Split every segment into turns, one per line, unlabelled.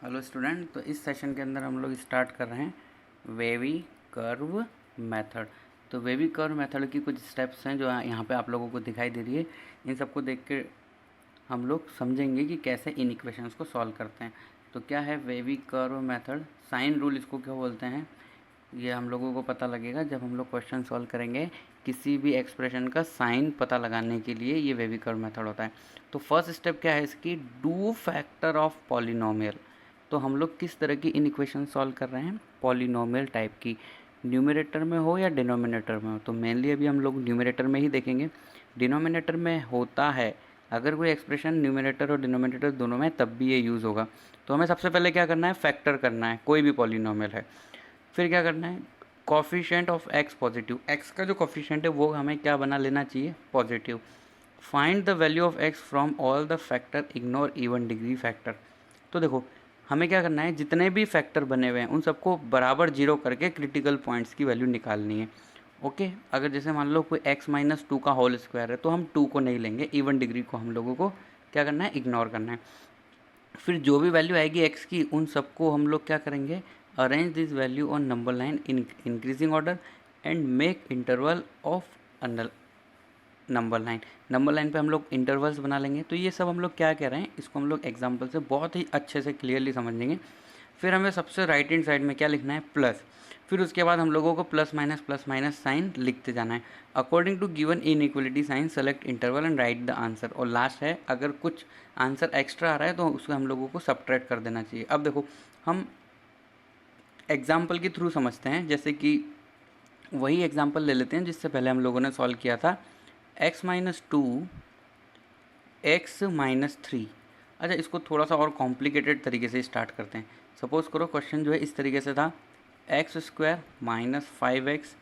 Hello student. तो इस session के अंदर हम लोग स्टार्ट कर रहे हैं वेवी कर्व मेथड। तो वेवी कर्व मेथड की कुछ स्टेप्स हैं जो यहाँ पे आप लोगों को दिखाई दे रही है। इन सबको देख के हम लोग समझेंगे कि कैसे इन इक्वेशंस को सॉल्व करते हैं। तो क्या है wavy curve method? Sign rule इसको क्यों बोलते हैं ये हम लोगों को पता लगेगा जब हम लोग क्वेश्चन सॉल्व करेंगे। किसी भी एक्सप्रेशन का साइन पता लगाने के लिए ये वेवी कर्व मेथड होता है। तो फर्स्ट स्टेप क्या है इसकी? Do factor of polynomial. तो हम लोग किस तरह की इन इक्वेशन सॉल्व कर रहे हैं? पॉलिनोमियल टाइप की, न्यूमरेटर में हो या डिनोमिनेटर में हो। तो मेनली अभी हम लोग न्यूमरेटर में ही देखेंगे। डिनोमिनेटर में होता है अगर कोई एक्सप्रेशन न्यूमरेटर और डिनोमिनेटर दोनों में, तब भी ये यूज़ होगा। तो हमें सबसे पहले क्या करना है? फैक्टर करना है कोई भी पॉलिनोमियल है। फिर क्या करना है? Coefficient of x positive, x का जो कॉफिशिएंट है वो हमें क्या बना लेना चाहिए? Positive. Find the value of x from all the factor, ignore even degree factor. तो देखो हमें क्या करना है, जितने भी फैक्टर बने हुए हैं उन सबको बराबर जीरो करके क्रिटिकल पॉइंट्स की वैल्यू निकालनी है। ओके, अगर जैसे मान लो कोई x-2 का होल स्क्वायर है तो हम 2 को नहीं लेंगे, इवन डिग्री को हम लोगों को क्या करना है? इग्नोर करना है। फिर जो भी वैल्यू आएगी x की उन सबको हम लोग क्या करेंगे? Arrange this value on number line in increasing order and make interval of number line. Number line पे हम लोग इंटरवल्स बना लेंगे। तो ये सब हम लोग क्या कह रहे हैं, इसको हम लोग एग्जांपल से बहुत ही अच्छे से क्लियरली समझेंगे। फिर हमें सबसे राइट हैंड साइड में क्या लिखना है? प्लस। फिर उसके बाद हम लोगों को प्लस माइनस साइन लिखते जाना है। According to given inequality sign select interval and write the answer. और लास्ट है, अगर कुछ आंसर एक्स्ट्रा आ रहा है तो उसको हम लोगों को सबट्रैक्ट कर देना चाहिए। अब देखो हम एग्जाम्पल के थ्रू समझते हैं। जैसे कि वही एग्जाम्पल ले लेते हैं जिससे पहले हम लोगों ने सॉल्व किया था, x-2 x-3। अच्छा, इसको थोड़ा सा और कॉम्प्लिकेटेड तरीके से स्टार्ट करते हैं। सपोज करो क्वेश्चन जो है इस तरीके से था, x² minus 5x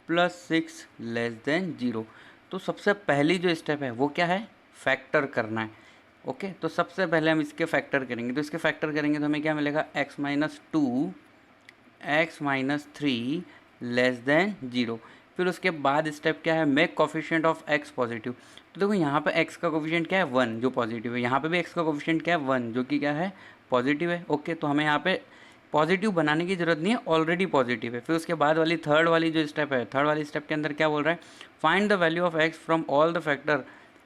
plus 6 less than 0। तो सबसे पहली जो स्टेप है वो क्या है? फैक्टर करना है। ओके, तो सबसे पहले हम इसके फैक्टर करेंगे। तो इसके फैक्टर करेंगे तो हमें क्या मिलेगा? x-2 x-3 less than 0। फिर उसके बाद स्टेप क्या है? Make coefficient of x positive. तो देखो यहाँ पे x का कोफिशिएंट क्या है? 1, जो पॉजिटिव है। यहाँ पे भी x का कोफिशिएंट क्या है? 1, जो कि क्या है? पॉजिटिव है। ओके, तो हमें यहाँ पे पॉजिटिव बनाने की जरूरत नहीं है, ऑलरेडी पॉजिटिव है। फिर उसके बाद वाली थर्ड वाली जो स्टेप है, थर्ड वाली स्टेप के अंदर क्या बोल रहा है? Find the value of x from all the factor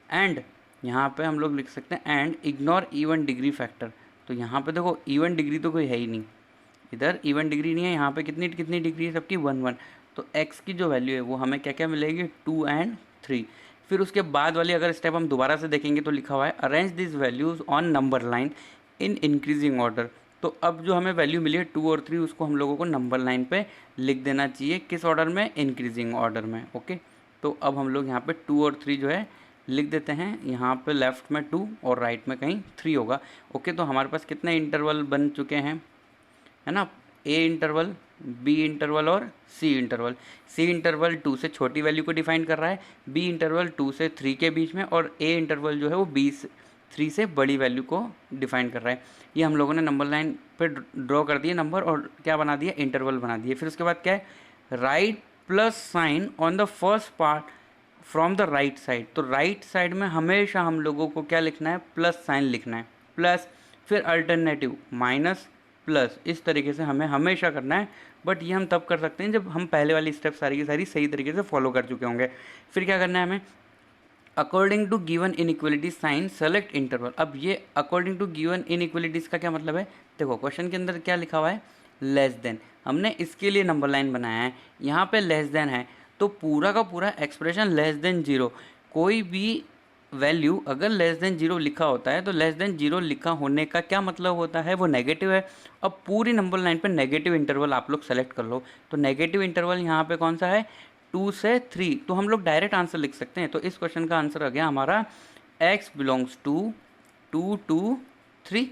and, यहाँ पे हम लोग लिख सकते हैं and ignore even degree factor. तो यहाँ पे देखो इवन डिग्री तो कोई है ही नहीं, इधर इवन डिग्री नहीं है। यहाँ पे कितनी कितनी डिग्री है? सबकी 1 1। तो x की जो वैल्यू है वो हमें क्या क्या मिलेगी? 2 एंड 3। फिर उसके बाद वाली अगर स्टेप हम दोबारा से देखेंगे तो लिखा हुआ है arrange this values on number line in increasing order. तो अब जो हमें वैल्यू मिली है 2 और 3, उसको हम लोगों को नंबर लाइन पे लिख देना चाहिए। किस ऑर्डर में? इंक्रीजिंग ऑर्डर में। ओके, तो अब हम लोग यहाँ पे 2 और 3 जो है लिख देते हैं। यहाँ पे लेफ्ट में 2 और राइट में कहीं 3 होगा। ओके, तो हमारे पास कितने इंटरवल बन चुके हैं, है ना? ए इंटरवल, बी इंटरवल और सी इंटरवल। सी इंटरवल 2 से छोटी वैल्यू को डिफाइन कर रहा है, बी इंटरवल 2 से 3 के बीच में, और ए इंटरवल जो है वो 3 से बड़ी वैल्यू को डिफाइन कर रहा है। ये हम लोगों ने नंबर लाइन पे ड्रॉ कर दिए नंबर, और क्या बना दिया? इंटरवल बना दिए। फिर उसके बाद क्या है? Right plus sign on the first part from the right side. तो राइट साइड में हमेशा हम लोगों को क्या लिखना है? प्लस साइन लिखना है, प्लस। फिर अल्टरनेटिव माइनस प्लस, इस तरीके से हमें हमेशा करना है। बट ये हम तब कर सकते हैं जब हम पहले वाली स्टेप सारी की सारी सही तरीके से फॉलो कर चुके होंगे। फिर क्या करना है हमें? According to given inequality sign select interval. अब ये अकॉर्डिंग टू गिवन इनइक्वलिटीज़ का क्या मतलब है? देखो क्वेश्चन के अंदर क्या लिखा हुआ है? Less than. हमने इसके लिए नंबर लाइन बनाया है, यहाँ पे लेस देन है, तो पूरा का पूरा एक्सप्रेशन लेस देन 0। कोई भी वैल्यू अगर लेस देन 0 लिखा होता है तो लेस देन 0 लिखा होने का क्या मतलब होता है? वो नेगेटिव है। अब पूरी नंबर लाइन पे नेगेटिव इंटरवल आप लोग सेलेक्ट कर लो। तो नेगेटिव इंटरवल यहाँ पे कौन सा है? 2 से 3। तो हम लोग डायरेक्ट आंसर लिख सकते हैं। तो इस क्वेश्चन का आंसर आ गया हमारा x belongs to 2 to 3।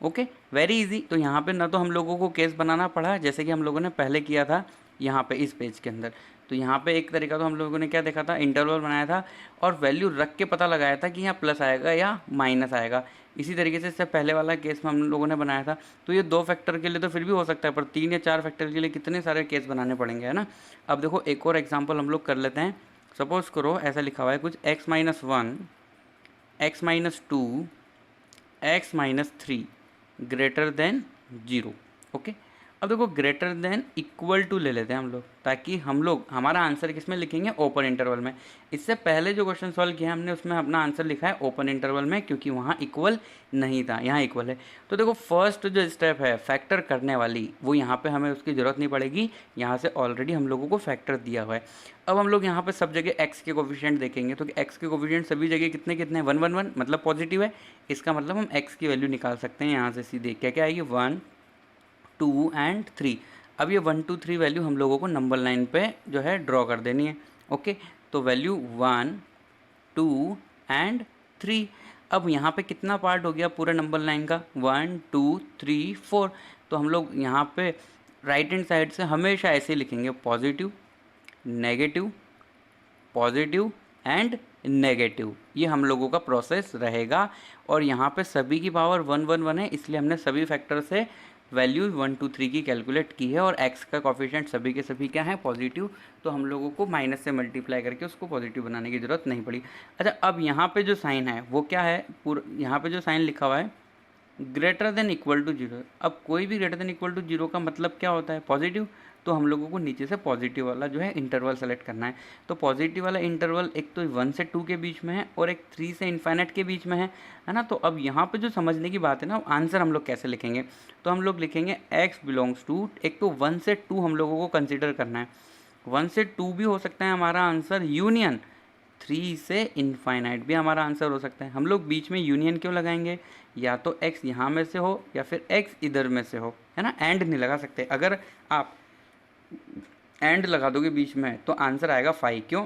Okay, very easy. तो यहाँ पे ना तो हम लोगों को केस बनाना पड़ा जैसे कि हम लोगों ने पहले किया था यहाँ पे इस पेज के अंदर। तो यहाँ पे एक तरीका तो हम लोगों ने क्या देखा था? इंटरवल बनाया था और वैल्यू रख के पता लगाया था कि यहाँ प्लस आएगा या माइनस आएगा। इसी तरीके से इससे पहले वाला केस में हम लोगों ने बनाया था। तो ये 2 फैक्टर के लिए तो फिर भी हो सकता है, पर 3 या 4 फैक्टर के लिए कितने सारे केस बनाने पड़ेंगे, है ना? अब देखो एक और एग्जाम्पल हम लोग कर लेते हैं। सपोज करो ऐसा लिखा हुआ है कुछ x-1 x-2 x-3। Greater than 0। Okay, अब देखो ग्रेटर देन इक्वल टू ले लेते हैं हम लोग, ताकि हम लोग हमारा आंसर किस में लिखेंगे, ओपन इंटरवल में। इससे पहले जो क्वेश्चन सॉल्व किया हमने उसमें अपना आंसर लिखा है ओपन इंटरवल में, क्योंकि वहाँ इक्वल नहीं था, यहाँ इक्वल है। तो देखो फर्स्ट जो स्टेप है फैक्टर करने वाली, वो यहाँ पे हमें उसकी ज़रूरत नहीं पड़ेगी, यहाँ से ऑलरेडी हम लोगों को फैक्टर दिया हुआ है। अब हम लोग यहाँ पे सब जगह x के कोफिशिएंट देखेंगे, तो x के कोफिशिएंट सभी जगह कितने कितने, 1 1 1, मतलब पॉजिटिव है। इसका मतलब हम x की वैल्यू निकाल सकते हैं यहाँ से सीधे, क्या क्या आएगी, 1 2 एंड 3। अब ये 1 2 3 वैल्यू हम लोगों को नंबर लाइन पे जो है ड्रॉ कर देनी है। ओके, तो वैल्यू 1 2 एंड 3। अब यहाँ पे कितना पार्ट हो गया पूरा नंबर लाइन का, 1 2 3 4। तो हम लोग यहाँ पे राइट हैंड साइड से हमेशा ऐसे लिखेंगे, positive negative positive and negative, ये हम लोगों का प्रोसेस रहेगा। और यहाँ पे सभी की पावर 1 1 1 है, इसलिए हमने सभी फैक्टर से वैल्यू 1 2 3 की कैलकुलेट की है, और x का कॉफिशिएंट सभी के सभी क्या है, पॉजिटिव। तो हम लोगों को माइनस से मल्टीप्लाई करके उसको पॉजिटिव बनाने की ज़रूरत नहीं पड़ी। अच्छा, अब यहाँ पे जो साइन है वो क्या है, पूरा यहाँ पे जो साइन लिखा हुआ है ग्रेटर देन इक्वल टू 0। अब कोई भी ग्रेटर देन इक्वल टू 0 का मतलब क्या होता है, पॉजिटिव। तो हम लोगों को नीचे से पॉजिटिव वाला जो है इंटरवल सेलेक्ट करना है। तो पॉजिटिव वाला इंटरवल एक तो 1 से 2 के बीच में है, और एक 3 से इन्फाइनाइट के बीच में है ना। तो अब यहाँ पे जो समझने की बात है ना, आंसर हम लोग कैसे लिखेंगे, तो हम लोग लिखेंगे x बिलोंग्स टू, एक तो 1 से 2 हम लोगों को कंसिडर करना है, 1 से 2 भी हो सकता है हमारा आंसर, यूनियन 3 से इनफाइनाइट भी हमारा आंसर हो सकता है। हम लोग बीच में यूनियन क्यों लगाएंगे, या तो x यहाँ में से हो या फिर x इधर में से हो, है ना। एंड नहीं लगा सकते, अगर आप एंड लगा दोगे बीच में तो आंसर आएगा 5। क्यों,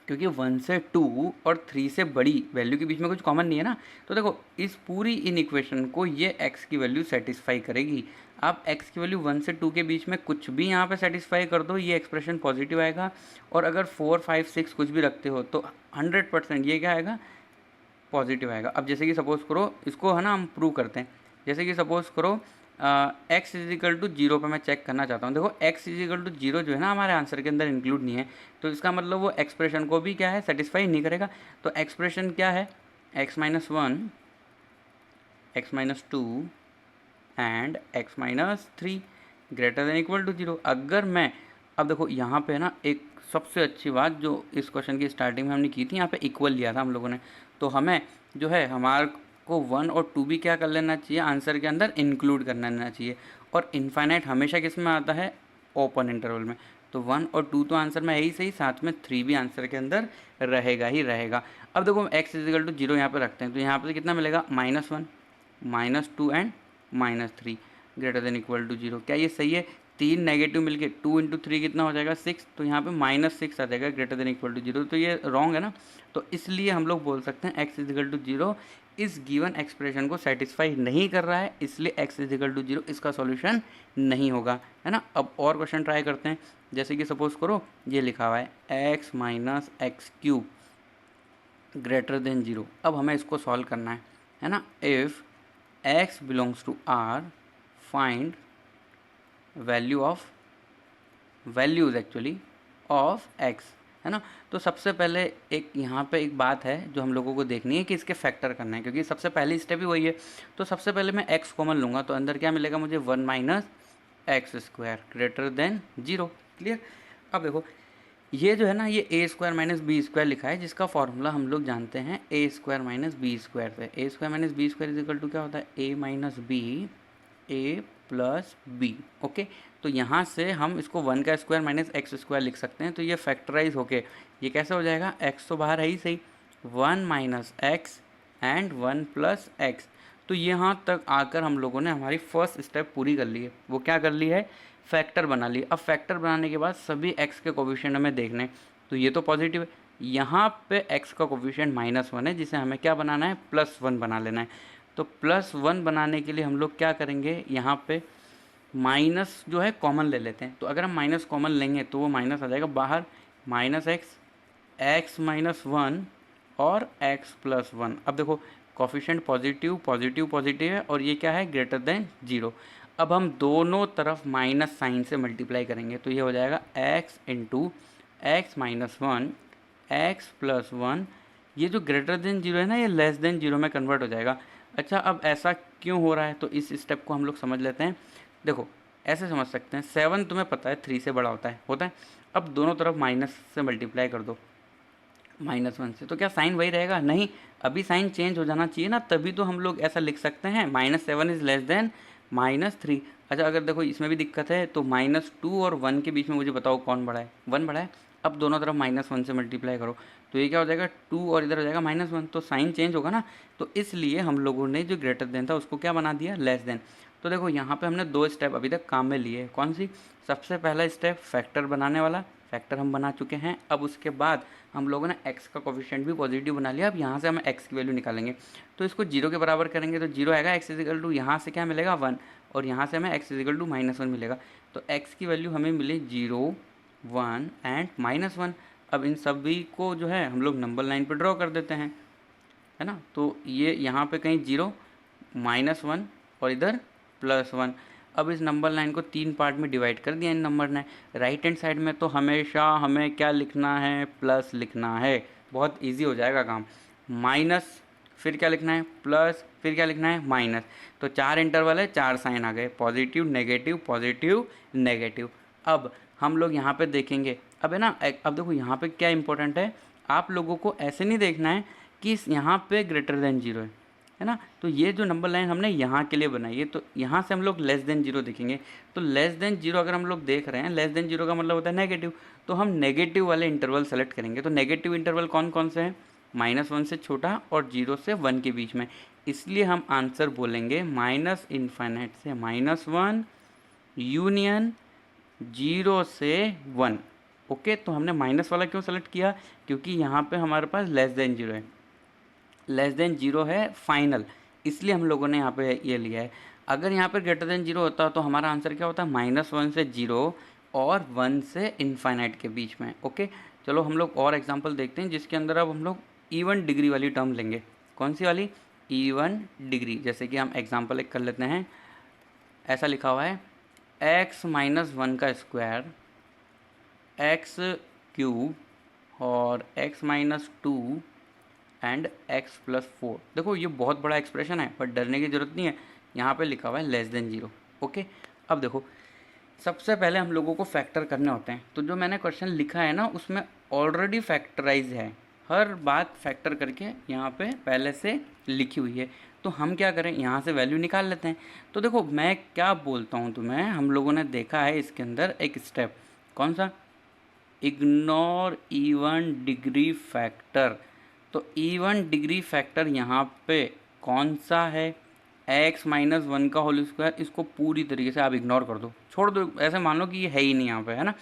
क्योंकि 1 से 2 और 3 से बड़ी वैल्यू के बीच में कुछ कॉमन नहीं है ना। तो देखो इस पूरी इन इक्वेशन को ये x की वैल्यू सेटिस्फाई करेगी। आप x की वैल्यू 1 से 2 के बीच में कुछ भी यहाँ पे सेटिस्फाई कर दो, ये एक्सप्रेशन पॉजिटिव आएगा। और अगर 4 5 6 कुछ भी रखते हो तो 100% ये क्या आएगा, पॉजिटिव आएगा। अब जैसे कि सपोज करो, इसको है ना हम प्रूव करते हैं। जैसे कि सपोज करो x इज इक्वल टू 0 पर मैं चेक करना चाहता हूँ। देखो x इज इक्वल टू 0 जो है ना हमारे आंसर के अंदर इंक्लूड नहीं है, तो इसका मतलब वो एक्सप्रेशन को भी क्या है, सेटिस्फाई नहीं करेगा। तो एक्सप्रेशन क्या है, x minus 1 x minus 2 and x minus 3 greater than equal to 0। अगर मैं, अब देखो यहाँ पे ना एक सबसे अच्छी बात जो इस क्वेश्चन की स्टार्टिंग में हमने की थी, यहाँ पे इक्वल लिया था हम लोगों ने, तो हमें जो है हमारे को 1 और 2 भी क्या कर लेना चाहिए, आंसर के अंदर इंक्लूड कर लेना चाहिए। और इनफाइनाइट हमेशा किस में आता है, ओपन इंटरवल में। तो 1 और 2 तो आंसर में है ही सही, साथ में 3 भी आंसर के अंदर रहेगा ही रहेगा। अब देखो x इजिकल टू 0 यहाँ पे रखते हैं, तो यहाँ पे कितना मिलेगा, -1 -2 and -3 greater than equal to 0। क्या ये सही है, 3 नेगेटिव मिलके 2 इंटू 3 कितना हो जाएगा, 6। तो यहाँ पे -6 आ जाएगा ग्रेटर देन इक्वल टू 0। तो ये रॉन्ग है ना। तो इसलिए हम लोग बोल सकते हैं x इजिकल टू 0 इस गिवन एक्सप्रेशन को सेटिस्फाई नहीं कर रहा है, इसलिए x इजिकल टू 0 इसका सॉल्यूशन नहीं होगा, है ना। अब और क्वेश्चन ट्राई करते हैं। जैसे कि सपोज करो ये लिखा हुआ है x minus x cube greater than 0। अब हमें इसको सॉल्व करना है ना। If x belongs to r find values actually of x, है ना। तो सबसे पहले एक यहाँ पे एक बात है जो हम लोगों को देखनी है कि इसके फैक्टर करना है, क्योंकि सबसे पहली स्टेप ही वही है। तो सबसे पहले मैं x कॉमन लूँगा, तो अंदर क्या मिलेगा मुझे, 1 minus x square greater than 0। Clear. अब देखो ये जो है ना, ये a square minus B square लिखा है, जिसका फॉर्मूला हम लोग जानते हैं a square minus B square से। a square minus B square is equal to क्या होता है, a minus B a plus B. Okay, तो यहाँ से हम इसको 1 का स्क्वायर माइनस एक्स स्क्वायर लिख सकते हैं। तो ये फैक्टराइज होके ये कैसे हो जाएगा, x तो बाहर है ही सही, 1 minus x and 1 plus x. तो यहाँ तक आकर हम लोगों ने हमारी फर्स्ट स्टेप पूरी कर ली है। वो क्या कर ली है, फैक्टर बना ली। अब फैक्टर बनाने के बाद सभी x के कोफिशिएंट हमें देखने, तो ये तो पॉजिटिव है। यहाँ पे x का कोफिशिएंट -1 है, जिसे हमें क्या बनाना है, +1 बना लेना है। तो +1 बनाने के लिए हम लोग क्या करेंगे, यहाँ पे माइनस जो है कॉमन ले लेते हैं। तो अगर हम माइनस कॉमन लेंगे तो वो माइनस आ जाएगा बाहर, -x x माइनस 1 और x प्लस 1। अब देखो कॉफिशिएंट पॉजिटिव पॉजिटिव पॉजिटिव है, और ये क्या है, ग्रेटर देन 0। अब हम दोनों तरफ माइनस साइन से मल्टीप्लाई करेंगे, तो ये हो जाएगा x into x minus 1 x plus 1। ये जो ग्रेटर देन 0 है ना, ये लेस देन 0 में कन्वर्ट हो जाएगा। अच्छा, अब ऐसा क्यों हो रहा है, तो इस स्टेप को हम लोग समझ लेते हैं। देखो, ऐसे समझ सकते हैं, 7 तुम्हें पता है 3 से बड़ा होता है। अब दोनों तरफ माइनस से मल्टीप्लाई कर दो, -1 से, तो क्या साइन वही रहेगा? नहीं, अभी साइन चेंज हो जाना चाहिए ना, तभी तो हम लोग ऐसा लिख सकते हैं -7 इज लेस देन -3। अच्छा, अगर देखो इसमें भी दिक्कत है, तो -2 और 1 के बीच में मुझे बताओ कौन बड़ा है? 1 बड़ा है। अब दोनों तरफ -1 से मल्टीप्लाई करो, तो ये क्या हो जाएगा, 2 और इधर हो जाएगा -1, तो साइन चेंज होगा ना। तो इसलिए हम लोगों ने जो ग्रेटर देन था उसको क्या बना दिया, लेस देन। तो देखो यहाँ पे हमने 2 स्टेप अभी तक काम में लिए। कौन सी? सबसे पहला स्टेप फैक्टर बनाने वाला, फैक्टर हम बना चुके हैं। अब उसके बाद हम लोगों ने x का कोफिशिएंट भी पॉजिटिव बना लिया। अब यहाँ से हम x की वैल्यू निकालेंगे, तो इसको 0 के बराबर करेंगे, तो 0 आएगा, x इजिकल टू यहाँ से क्या मिलेगा 1, और यहाँ से हमें x इजिकल टू -1 मिलेगा। तो x की वैल्यू हमें मिली 0, 1 एंड -1। अब इन सभी को जो है हम लोग नंबर लाइन पर ड्रॉ कर देते हैं, है ना। तो ये यहाँ पे कहीं 0, -1 और इधर +1। अब इस नंबर लाइन को 3 पार्ट में डिवाइड कर दिया इन नंबर ने। राइट हैंड साइड में तो हमेशा हमें क्या लिखना है, प्लस लिखना है। बहुत इजी हो जाएगा काम। माइनस, फिर क्या लिखना है, प्लस, फिर क्या लिखना है, माइनस। तो 4 इंटरवल है, 4 साइन आ गए, पॉजिटिव नेगेटिव। अब हम लोग यहाँ पे देखेंगे, अब है ना, अब देखो यहाँ पे क्या इंपॉर्टेंट है, आप लोगों को ऐसे नहीं देखना है कि यहाँ पे ग्रेटर देन 0 है ना। तो ये जो नंबर लाइन हमने यहाँ के लिए बनाई है, तो यहाँ से हम लोग लेस देन 0 देखेंगे। तो लेस देन 0 अगर हम लोग देख रहे हैं, लेस देन 0 का मतलब होता है नेगेटिव, तो हम नेगेटिव वाले इंटरवल सेलेक्ट करेंगे। तो नेगेटिव इंटरवल कौन कौन से हैं, -1 से छोटा और 0 से 1 के बीच में। इसलिए हम आंसर बोलेंगे -∞ से -1 यूनियन 0 से 1। ओके, तो हमने माइनस वाला क्यों सेलेक्ट किया, क्योंकि यहाँ पे हमारे पास लेस देन 0 है, लेस देन 0 है फाइनल, इसलिए हम लोगों ने यहाँ पे ये लिया है। अगर यहाँ पे ग्रेटर देन 0 होता तो हमारा आंसर क्या होता, -1 से 0 और 1 से इनफाइनाइट के बीच में। ओके, चलो हम लोग और एग्जांपल देखते हैं, जिसके अंदर अब हम लोग इवन डिग्री वाली टर्म लेंगे। कौन सी वाली, इवन डिग्री। जैसे कि हम एग्जांपल एक कर लेते हैं, ऐसा लिखा हुआ है x-1 का स्क्वायर x³ और x-2 एंड x+4। देखो ये बहुत बड़ा एक्सप्रेशन है, पर डरने की ज़रूरत नहीं है, यहाँ पे लिखा हुआ है लेस देन 0। ओके, अब देखो सबसे पहले हम लोगों को फैक्टर करने होते हैं, तो जो मैंने क्वेश्चन लिखा है ना उसमें ऑलरेडी फैक्टराइज है, हर बात फैक्टर करके यहाँ पे पहले से लिखी हुई है। तो हम क्या करें, यहाँ से वैल्यू निकाल लेते हैं। तो देखो मैं क्या बोलता हूँ तुम्हें, हम लोगों ने देखा है इसके अंदर एक स्टेप, कौन सा, इग्नोर इवन डिग्री फैक्टर। तो इवन डिग्री फैक्टर यहाँ पे कौन सा है, x-1 का होल स्क्वायर। इसको पूरी तरीके से आप इग्नोर कर दो, छोड़ दो, ऐसे मान लो कि ये है ही नहीं यहाँ पे, है ना।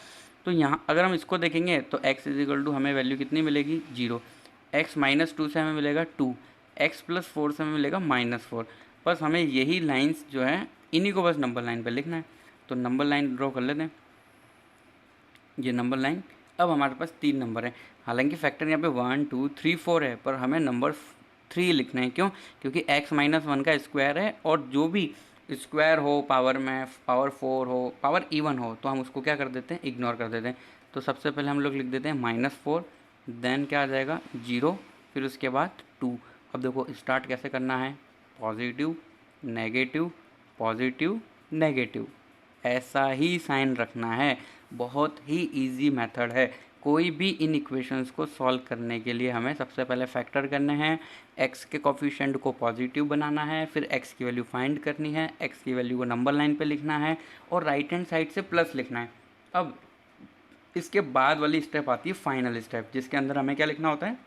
तो यहाँ अगर हम इसको देखेंगे तो x इजिकल टू हमें वैल्यू कितनी मिलेगी, 0, x-2 से हमें मिलेगा 2, x+4 से हमें मिलेगा -4। बस हमें यही लाइंस जो है इन्हीं को बस नंबर लाइन पर लिखना है। तो नंबर लाइन ड्रॉ कर लेते हैं, ये नंबर लाइन। अब हमारे पास 3 नंबर हैं, हालांकि फैक्टर यहाँ पे 1 2 3 4 है, पर हमें नंबर 3 लिखना है। क्यों, क्योंकि x-1 का स्क्वायर है, और जो भी स्क्वायर हो, पावर में पावर 4 हो, पावर इवन हो, तो हम उसको क्या कर देते हैं, इग्नोर कर देते हैं। तो सबसे पहले हम लोग लिख देते हैं -4, देन क्या आ जाएगा 0, फिर उसके बाद 2। अब देखो स्टार्ट कैसे करना है, पॉजिटिव नेगेटिव पॉजिटिव नेगेटिव, ऐसा ही साइन रखना है। बहुत ही इजी मेथड है। कोई भी इन इक्वेशंस को सॉल्व करने के लिए हमें सबसे पहले फैक्टर करने हैं, x के कोफिशिएंट को पॉजिटिव बनाना है, फिर x की वैल्यू फाइंड करनी है, x की वैल्यू को नंबर लाइन पे लिखना है, और राइट हैंड साइड से प्लस लिखना है। अब इसके बाद वाली स्टेप आती है फाइनल स्टेप, जिसके अंदर हमें क्या लिखना होता है,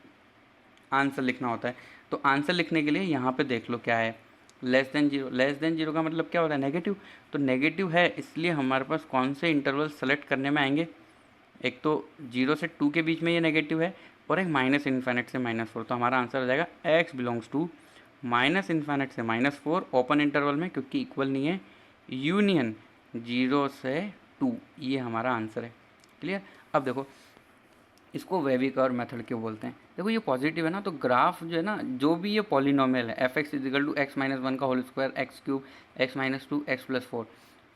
आंसर लिखना होता है। तो आंसर लिखने के लिए यहाँ पे देख लो क्या है, लेस देन 0। लेस देन 0 का मतलब क्या होता है, नेगेटिव। तो नेगेटिव है, इसलिए हमारे पास कौन से इंटरवल सेलेक्ट करने में आएंगे, एक तो 0 से 2 के बीच में ये नेगेटिव है, और एक -∞ से -4। तो हमारा आंसर हो जाएगा x बिलोंग्स टू -∞ से -4 ओपन इंटरवल में, क्योंकि इक्वल नहीं है, यूनियन 0 से 2, ये हमारा आंसर है। क्लियर। अब देखो इसको वेविकर मेथड क्यों बोलते हैं, देखो ये पॉजिटिव है ना, तो ग्राफ जो है ना, जो भी ये पॉलिनोमियल है f(x) इजिकल टू x-1 का whole square x³ x-2 x+4।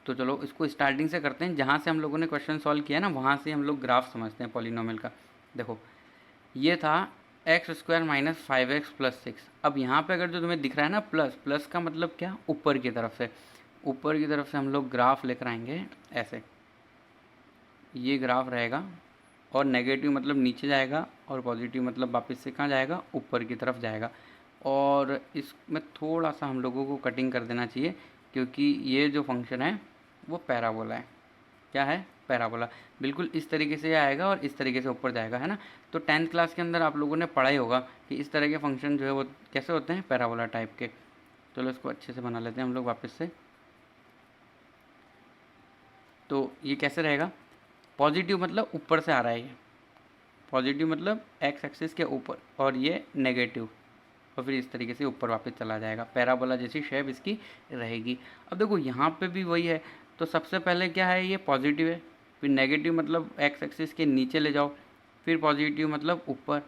तो चलो इसको स्टार्टिंग से करते हैं, जहाँ से हम लोगों ने क्वेश्चन सॉल्व किया ना, वहाँ से हम लोग ग्राफ समझते हैं पॉलिनोमियल का। देखो ये था x square minus 5x plus 6। अब यहाँ पे अगर जो तुम्हें दिख रहा है ना प्लस, प्लस का मतलब क्या, ऊपर की तरफ से, ऊपर की तरफ से हम लोग ग्राफ लेकर आएंगे ऐसे, ये ग्राफ रहेगा, और नेगेटिव मतलब नीचे जाएगा, और पॉजिटिव मतलब वापस से कहाँ जाएगा, ऊपर की तरफ जाएगा। और इसमें थोड़ा सा हम लोगों को कटिंग कर देना चाहिए, क्योंकि ये जो फंक्शन है वो पैराबोला है। क्या है, पैराबोला। बिल्कुल इस तरीके से आएगा और इस तरीके से ऊपर जाएगा, है ना। तो 10th क्लास के अंदर आप लोगों ने पढ़ा ही होगा कि इस तरह के फंक्शन जो है वो कैसे होते हैं, पैराबोला टाइप के। चलो इसको अच्छे से बना लेते हैं हम लोग वापस से। तो ये कैसे रहेगा, पॉजिटिव मतलब ऊपर से आ रहा है, ये पॉजिटिव मतलब एक्स एक्सिस के ऊपर, और ये नेगेटिव, और फिर इस तरीके से ऊपर वापस चला जाएगा। पैराबोला जैसी शेप इसकी रहेगी। अब देखो यहाँ पे भी वही है, तो सबसे पहले क्या है, ये पॉजिटिव है, फिर नेगेटिव मतलब एक्स एक्सिस के नीचे ले जाओ, फिर पॉजिटिव मतलब ऊपर,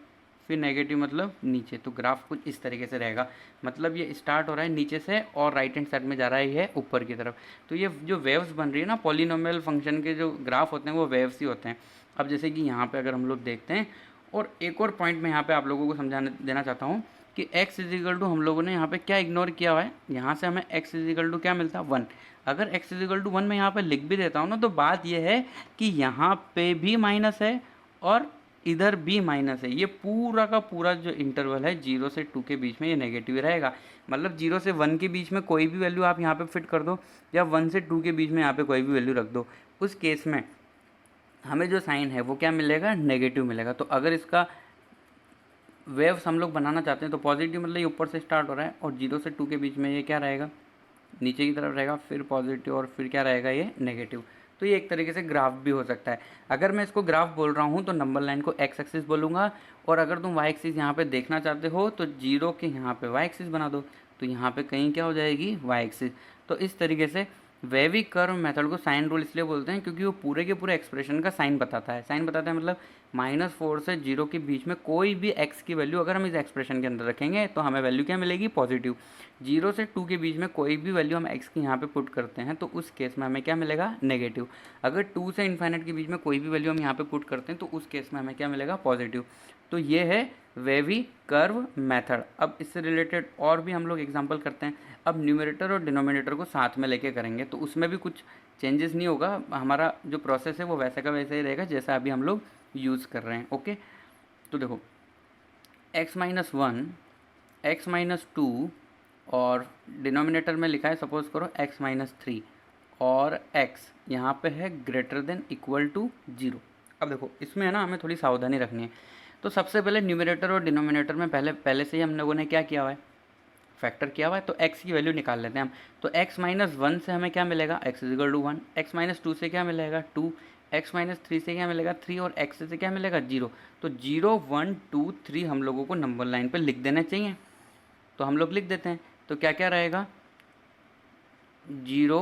फिर नेगेटिव मतलब नीचे। तो ग्राफ कुछ इस तरीके से रहेगा, मतलब ये स्टार्ट हो रहा है नीचे से और राइट हैंड साइड में जा रहा है ऊपर की तरफ। तो ये जो वेव्स बन रही है ना, पॉलिनोमियल फंक्शन के जो ग्राफ होते हैं वो वेव्स ही होते हैं। अब जैसे कि यहाँ पे अगर हम लोग देखते हैं, और एक और पॉइंट मैं यहाँ पे आप लोगों को समझाने देना चाहता हूँ कि x इजिकल टू हम लोगों ने यहाँ पे क्या इग्नोर किया हुआ है, यहाँ से हमें x इजिकल टू क्या मिलता है, 1। अगर x इजिकल टू 1 मैं यहाँ पे लिख भी देता हूँ ना, तो बात यह है कि यहाँ पे भी माइनस है और इधर भी माइनस है। ये पूरा का पूरा जो इंटरवल है 0 से 2 के बीच में ये नेगेटिव ही रहेगा। मतलब 0 से 1 के बीच में कोई भी वैल्यू आप यहाँ पे फिट कर दो, या 1 से 2 के बीच में यहाँ पे कोई भी वैल्यू रख दो, उस केस में हमें जो साइन है वो क्या मिलेगा, नेगेटिव मिलेगा। तो अगर इसका वेव्स हम लोग बनाना चाहते हैं तो पॉजिटिव मतलब ये ऊपर से स्टार्ट हो रहा है, और 0 से 2 के बीच में ये क्या रहेगा, नीचे की तरफ रहेगा, फिर पॉजिटिव, और फिर क्या रहेगा, ये नेगेटिव। तो ये एक तरीके से ग्राफ भी हो सकता है। अगर मैं इसको ग्राफ बोल रहा हूँ तो नंबर लाइन को एक्स एक्सिस बोलूँगा, और अगर तुम वाई एक्सिस यहाँ पे देखना चाहते हो तो 0 के यहाँ पे वाई एक्सिस बना दो, तो यहाँ पे कहीं क्या हो जाएगी, वाई एक्सिस। तो इस तरीके से वेवी कर्व मेथड को साइन रूल इसलिए बोलते हैं क्योंकि वो पूरे के पूरे एक्सप्रेशन का साइन बताता है। साइन बताता है मतलब -4 से 0 के बीच में कोई भी x की वैल्यू अगर हम इस एक्सप्रेशन के अंदर रखेंगे तो हमें वैल्यू क्या मिलेगी, पॉजिटिव। 0 से 2 के बीच में कोई भी वैल्यू हम x की यहाँ पे पुट करते हैं तो उस केस में हमें क्या मिलेगा, नेगेटिव। अगर 2 से इन्फाइनाइट के बीच में कोई भी वैल्यू हम यहाँ पे पुट करते हैं तो उस केस में हमें क्या मिलेगा, पॉजिटिव। तो ये है वेवी कर्व मेथड। अब इससे रिलेटेड और भी हम लोग एग्जांपल करते हैं। अब न्यूमरेटर और डिनोमिनेटर को साथ में लेके करेंगे तो उसमें भी कुछ चेंजेस नहीं होगा, हमारा जो प्रोसेस है वो वैसे का वैसे ही रहेगा जैसा अभी हम लोग यूज़ कर रहे हैं। ओके, तो देखो x-1, x-2, और डिनोमिनेटर में लिखा है सपोज करो x-3, और x यहाँ पे है ग्रेटर देन इक्वल टू 0। अब देखो इसमें है ना हमें थोड़ी सावधानी रखनी है। तो सबसे पहले न्यूमरेटर और डिनोमिनेटर में पहले से ही हम लोगों ने क्या किया हुआ है, फैक्टर किया हुआ है, तो x की वैल्यू निकाल लेते हैं हम। तो x-1 से हमें क्या मिलेगा, x इजिकल टू 1, x-2 से क्या मिलेगा 2, x-3 से क्या मिलेगा 3, और x से क्या मिलेगा 0। तो 0 1 2 3 हम लोगों को नंबर लाइन पर लिख देना चाहिए, तो हम लोग लिख देते हैं। तो क्या क्या रहेगा, 0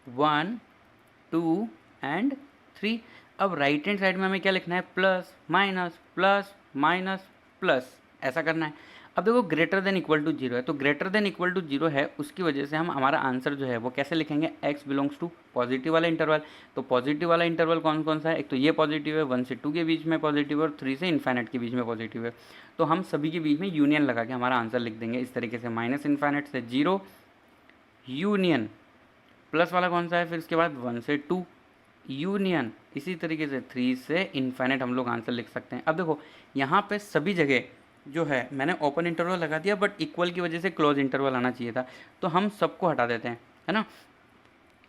1 2 एंड 3। अब राइट हैंड साइड में हमें क्या लिखना है, plus minus plus minus plus, ऐसा करना है। अब देखो ग्रेटर देन इक्वल टू 0 है, तो ग्रेटर देन इक्वल टू 0 है, उसकी वजह से हम हमारा आंसर जो है वो कैसे लिखेंगे, x बिलोंग्स टू पॉजिटिव वाला इंटरवल। तो पॉजिटिव वाला इंटरवल कौन कौन सा है, एक तो ये पॉजिटिव है, 1 से 2 के बीच में पॉजिटिव है, और 3 से इन्फाइनाइट के बीच में पॉजिटिव है। तो हम सभी के बीच में यूनियन लगा के हमारा आंसर लिख देंगे इस तरीके से, -इन्फाइनाइट से 0 यूनियन, प्लस वाला कौन सा है फिर इसके बाद 1 से 2 यूनियन, इसी तरीके से 3 से इन्फाइनाइट हम लोग आंसर लिख सकते हैं। अब देखो यहाँ पे सभी जगह जो है मैंने ओपन इंटरवल लगा दिया, बट इक्वल की वजह से क्लोज इंटरवल आना चाहिए था, तो हम सबको हटा देते हैं, है ना।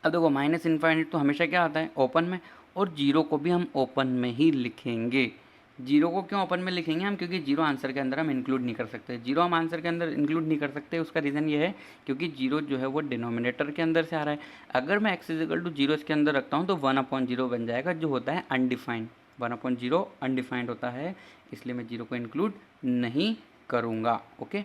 अब देखो -इन्फाइनाइट तो हमेशा क्या आता है, ओपन में, और 0 को भी हम ओपन में ही लिखेंगे। 0 को क्यों ओपन में लिखेंगे हम, क्योंकि 0 आंसर के अंदर हम इंक्लूड नहीं कर सकते। 0 हम आंसर के अंदर इंक्लूड नहीं कर सकते, उसका रीज़न ये है क्योंकि 0 जो है वो डिनोमिनेटर के अंदर से आ रहा है। अगर मैं x इजिकल टू 0 इसके अंदर रखता हूँ तो 1/0 बन जाएगा, जो होता है अनडिफाइंड। 1/0 अनडिफाइंड होता है, इसलिए मैं 0 को इंक्लूड नहीं करूँगा। ओके,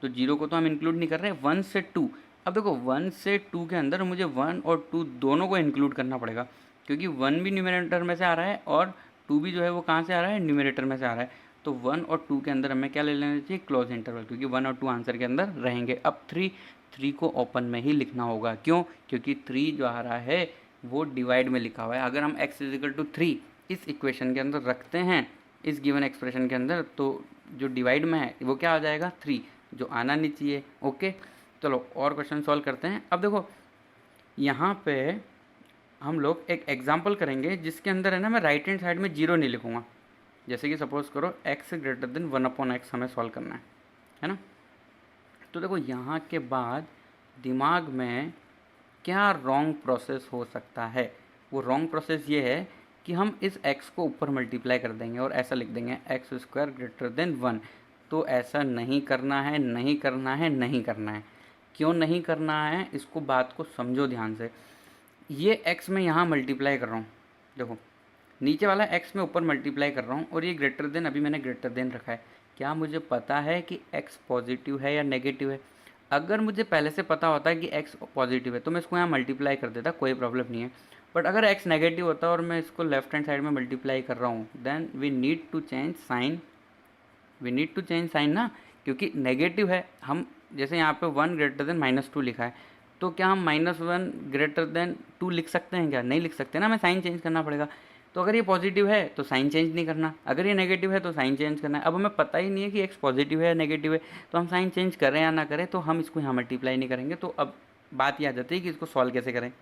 तो 0 को तो हम इंक्लूड नहीं कर रहे। 1 से 2, अब देखो 1 से 2 के अंदर मुझे 1 और 2 दोनों को इंक्लूड करना पड़ेगा, क्योंकि 1 भी न्यूमरेटर में से आ रहा है और 2 भी जो है वो कहाँ से आ रहा है, न्यूमरेटर में से आ रहा है। तो 1 और 2 के अंदर हमें क्या ले लेना चाहिए, क्लोज इंटरवल, क्योंकि 1 और 2 आंसर के अंदर रहेंगे। अब 3 को ओपन में ही लिखना होगा, क्यों, क्योंकि 3 जो आ रहा है वो डिवाइड में लिखा हुआ है। अगर हम x इजिकल टू 3 इस इक्वेशन के अंदर रखते हैं, इस गिवन एक्सप्रेशन के अंदर, तो जो डिवाइड में है वो क्या आ जाएगा 3, जो आना नहीं चाहिए। ओके, चलो और क्वेश्चन सॉल्व करते हैं। अब देखो यहाँ पे हम लोग एक एग्जाम्पल करेंगे जिसके अंदर है ना मैं राइट हैंड साइड में 0 नहीं लिखूँगा। जैसे कि सपोज करो x ग्रेटर देन 1/x हमें सॉल्व करना है ना। तो देखो यहाँ के बाद दिमाग में क्या रॉन्ग प्रोसेस हो सकता है, वो रॉन्ग प्रोसेस ये है कि हम इस x को ऊपर मल्टीप्लाई कर देंगे और ऐसा लिख देंगे x² ग्रेटर देन 1। तो ऐसा नहीं करना है, नहीं करना है, नहीं करना है। क्यों नहीं करना है, इसको बात को समझो ध्यान से। ये x मैं यहाँ मल्टीप्लाई कर रहा हूँ, देखो नीचे वाला x मैं ऊपर मल्टीप्लाई कर रहा हूँ और ये ग्रेटर देन अभी मैंने ग्रेटर देन रखा है। क्या मुझे पता है कि x पॉजिटिव है या नेगेटिव है? अगर मुझे पहले से पता होता है कि x पॉजिटिव है तो मैं इसको यहाँ मल्टीप्लाई कर देता, कोई प्रॉब्लम नहीं है। बट अगर x नेगेटिव होता और मैं इसको लेफ्ट हैंड साइड में मल्टीप्लाई कर रहा हूँ, then we need to change sign ना, क्योंकि नेगेटिव है। हम जैसे यहाँ पे 1 ग्रेटर देन -2 लिखा है, तो क्या हम -1 ग्रेटर देन 2 लिख सकते हैं? क्या नहीं लिख सकते ना, हमें साइन चेंज करना पड़ेगा। तो अगर ये पॉजिटिव है तो साइन चेंज नहीं करना, अगर ये नेगेटिव है तो साइन चेंज करना है। अब हमें पता ही नहीं है कि x पॉजिटिव है या नेगेटिव है, तो हम साइन चेंज करें या ना करें, तो हम इसको यहाँ मल्टीप्लाई नहीं करेंगे। तो अब बात ये आ जाती है कि इसको सॉल्व कैसे करें,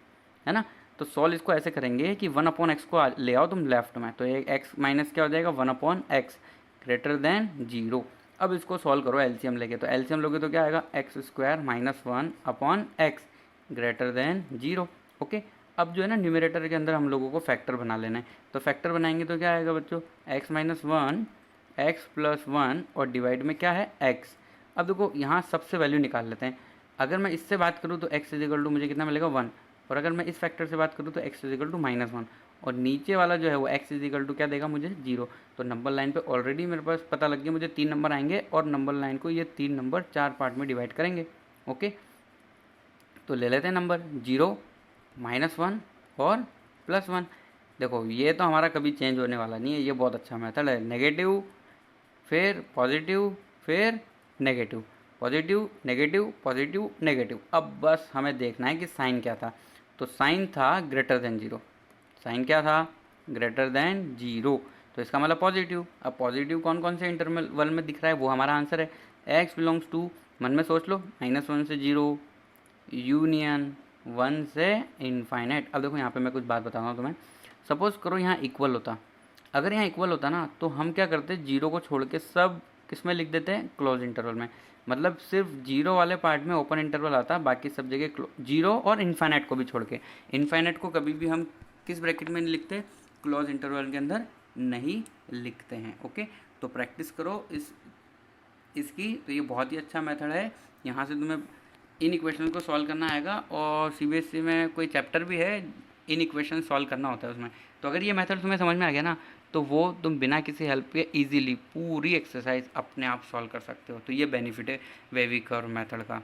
है ना। तो सॉल्व इसको ऐसे करेंगे कि 1/x को ले आओ तुम लेफ्ट में, तो ये x माइनस क्या हो जाएगा 1/x ग्रेटर देन 0। अब इसको सॉल्व करो एलसीएम लेके, तो एलसीएम लोगे तो क्या आएगा x² - 1/x greater than 0। Okay, अब जो है ना न्यूमरेटर के अंदर हम लोगों को फैक्टर बना लेना है। तो फैक्टर बनाएंगे तो क्या आएगा बच्चों, x - 1 x + 1 और डिवाइड में क्या है x। अब देखो यहाँ सबसे वैल्यू निकाल लेते हैं। अगर मैं इससे बात करूँ तो x = मुझे कितना मिलेगा 1, और अगर मैं इस फैक्टर से बात करूँ तो x = -1, और नीचे वाला जो है वो x = क्या देगा मुझे 0। तो नंबर लाइन पे ऑलरेडी मेरे पास पता लग गया मुझे 3 नंबर आएंगे, और नंबर लाइन को ये 3 नंबर 4 पार्ट में डिवाइड करेंगे। ओके, तो ले लेते हैं नंबर 0, -1 और +1। देखो ये तो हमारा कभी चेंज होने वाला नहीं है, ये बहुत अच्छा मेथड है। नेगेटिव फिर पॉजिटिव फिर negative, positive negative positive negative. अब बस हमें देखना है कि साइन क्या था। तो साइन था ग्रेटर देन 0, साइन क्या था ग्रेटर देन 0, तो इसका मतलब पॉजिटिव। अब पॉजिटिव कौन कौन से इंटरवल में दिख रहा है वो हमारा आंसर है। x बिलोंग्स टू, मन में सोच लो, -1 से 0 यूनियन 1 से इनफाइनाइट। अब देखो यहाँ पे मैं कुछ बात बताता हूँ तुम्हें। सपोज करो यहाँ इक्वल होता, अगर यहाँ इक्वल होता ना तो हम क्या करते, 0 को छोड़ के सब किस में लिख देते हैं, क्लोज इंटरवल में। मतलब सिर्फ 0 वाले पार्ट में ओपन इंटरवल आता, बाकी सब जगह 0 और इनफाइनाइट को भी छोड़ के। इनफाइनाइट को कभी भी हम किस ब्रैकेट में नहीं लिखते, क्लोज इंटरवल के अंदर नहीं लिखते हैं। ओके, तो प्रैक्टिस करो इसकी। तो ये बहुत ही अच्छा मेथड है, यहाँ से तुम्हें इन इक्वेशन को सॉल्व करना आएगा। और सीबीएसई में कोई चैप्टर भी है, इन इक्वेशन सॉल्व करना होता है उसमें। तो अगर ये मेथड तुम्हें समझ में आ गया ना, तो वो तुम बिना किसी हेल्प के इजीली पूरी एक्सरसाइज अपने आप सॉल्व कर सकते हो। तो ये बेनिफिट है वेवी कर्व मेथड का।